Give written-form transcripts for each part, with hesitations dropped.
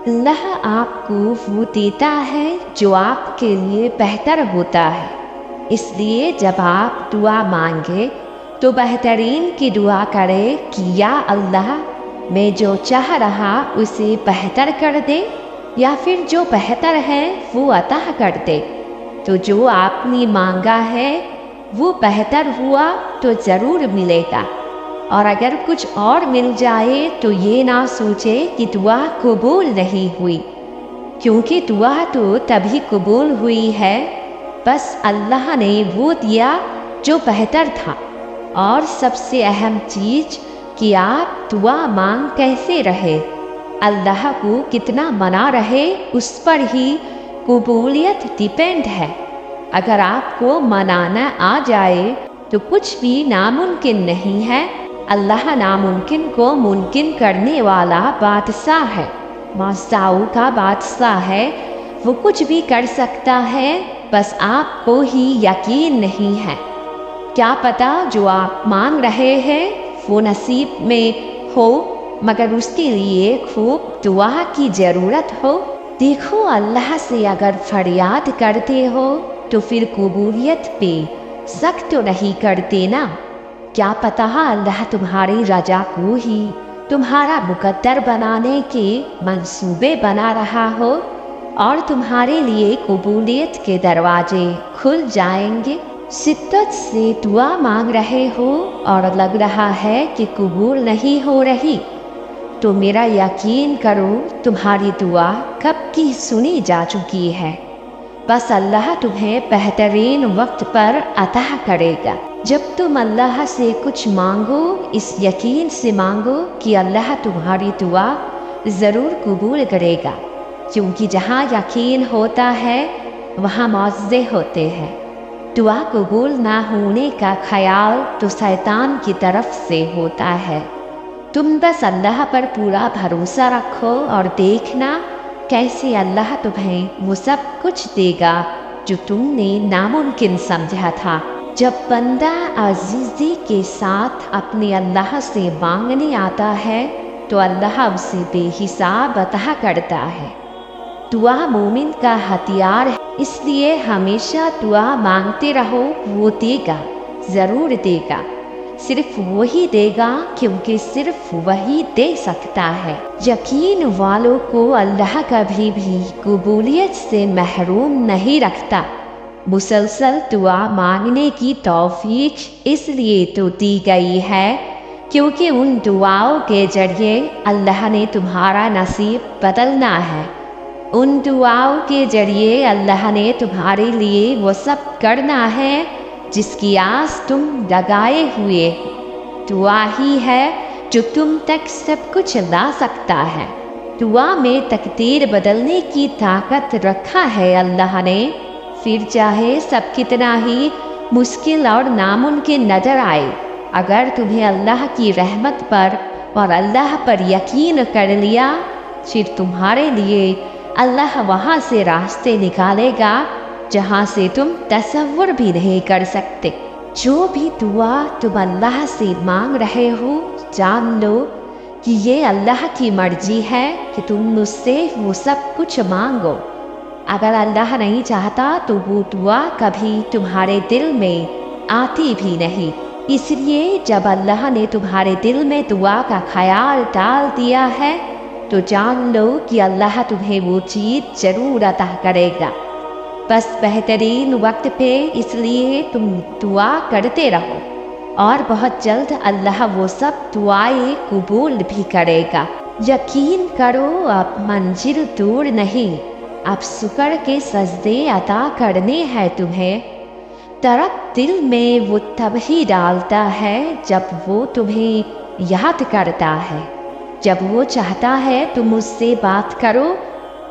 اللہ آپ کو وہ دیتا ہے جو آپ کے لیے بہتر ہوتا ہے، اس لیے جب آپ دعا مانگے تو بہترین کی دعا کرے کہ یا اللہ میں جو چاہ رہا اسے بہتر کر دے، یا پھر جو بہتر ہے وہ عطا کر دے۔ تو جو آپ نے مانگا ہے وہ بہتر ہوا تو ضرور ملے گا، اور اگر کچھ اور مل جائے تو یہ نہ سوچے کہ دعا قبول نہیں ہوئی، کیونکہ دعا تو تبھی قبول ہوئی ہے، بس اللہ نے وہ دیا جو بہتر تھا۔ اور سب سے اہم چیز کہ آپ دعا مانگ کیسے رہے، اللہ کو کتنا منا رہے اس پر ہی قبولیت ڈیپینڈ ہے۔ اگر آپ کو منانا آ جائے تو کچھ بھی ناممکن نہیں ہے۔ اللہ ناممکن کو ممکن کرنے والا بادشاہ ہے، معجزوں کا بادشاہ ہے، وہ کچھ بھی کر سکتا ہے، بس آپ کو ہی یقین نہیں ہے۔ کیا پتہ جو آپ مانگ رہے ہیں وہ نصیب میں ہو، مگر اس کے لیے خوب دعا کی ضرورت ہو۔ دیکھو اللہ سے اگر فریاد کرتے ہو تو پھر قبولیت پہ شک تو نہیں کرتے نا؟ کیا پتہ اللہ تمہاری رجا کو ہی تمہارا مقدر بنانے کے منصوبے بنا رہا ہو، اور تمہارے لیے قبولیت کے دروازے کھل جائیں گے۔ شدت سے دعا مانگ رہے ہو اور لگ رہا ہے کہ قبول نہیں ہو رہی، تو میرا یقین کرو تمہاری دعا کب کی سنی جا چکی ہے۔ بس اللہ تمہیں بہترین وقت پر عطا کرے گا۔ جب تم اللہ سے کچھ مانگو اس یقین سے مانگو کہ اللہ تمہاری دعا ضرور قبول کرے گا، کیونکہ جہاں یقین ہوتا ہے وہاں معجزے ہوتے ہیں۔ دعا قبول نہ ہونے کا خیال تو شیطان کی طرف سے ہوتا ہے۔ تم بس اللہ پر پورا بھروسہ رکھو اور دیکھنا کیسے اللہ تمہیں وہ سب کچھ دے گا جو تم نے ناممکن سمجھا تھا۔ جب بندہ عاجزی کے ساتھ اپنے اللہ سے مانگنے آتا ہے تو اللہ اسے بے حساب عطا کرتا ہے۔ دعا مومن کا ہتھیار ہے، اس لیے ہمیشہ دعا مانگتے رہو، وہ دے گا، ضرور دے گا۔ صرف وہی دے گا کیونکہ صرف وہی دے سکتا ہے۔ یقین والوں کو اللہ کبھی بھی قبولیت سے محروم نہیں رکھتا۔ مسلسل دعا مانگنے کی توفیق اس لیے تو دی گئی ہے کیونکہ ان دعاؤں کے ذریعے اللہ نے تمہارا نصیب بدلنا ہے۔ ان دعاؤں کے ذریعے اللہ نے تمہارے لیے وہ سب کرنا ہے جس کی آس تم لگائے ہوئے ہو۔ دعا ہی ہے جو تم تک سب کچھ لا سکتا ہے۔ دعا میں تقدیر بدلنے کی طاقت رکھا ہے اللہ نے، پھر چاہے سب کتنا ہی مشکل اور ناممکن نظر آئے، اگر تمہیں اللہ کی رحمت پر اور اللہ پر یقین کر لیا، پھر تمہارے لیے اللہ وہاں سے راستے نکالے گا جہاں سے تم تصور بھی نہیں کر سکتے۔ جو بھی دعا تم اللہ سے مانگ رہے ہو، جان لو کہ یہ اللہ کی مرضی ہے کہ تم مجھ سے وہ سب کچھ مانگو۔ اگر اللہ نہیں چاہتا تو وہ دعا کبھی تمہارے دل میں آتی بھی نہیں۔ اس لیے جب اللہ نے تمہارے دل میں دعا کا خیال ڈال دیا ہے تو جان لو کہ اللہ تمہیں وہ چیز ضرور عطا کرے گا۔ بس بہترین وقت پہ اس لیے تم دعا کرتے رہو، اور بہت جلد اللہ وہ سب دعائیں قبول بھی کرے گا۔ یقین کرو اب منزل دور نہیں، اب شکر کے سجدے عطا کرنے ہیں تمہیں۔ درد دل میں وہ تب ہی ڈالتا ہے جب وہ تمہیں یاد کرتا ہے۔ جب وہ چاہتا ہے تم اس سے بات کرو،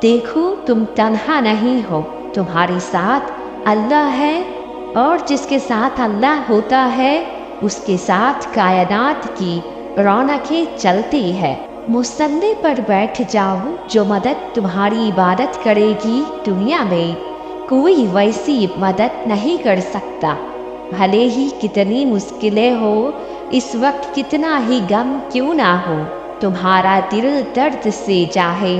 دیکھو تم تنہا نہیں ہو، تمہارے ساتھ اللہ ہے، اور جس کے ساتھ اللہ ہوتا ہے اس کے ساتھ کائنات کی رونقیں چلتی ہے۔ مصلی پر بیٹھ جاؤ، جو مدد تمہاری عبادت کرے گی دنیا میں کوئی ویسی مدد نہیں کر سکتا۔ بھلے ہی کتنی مشکلیں ہو، اس وقت کتنا ہی غم کیوں نہ ہو، تمہارا دل درد سے چاہے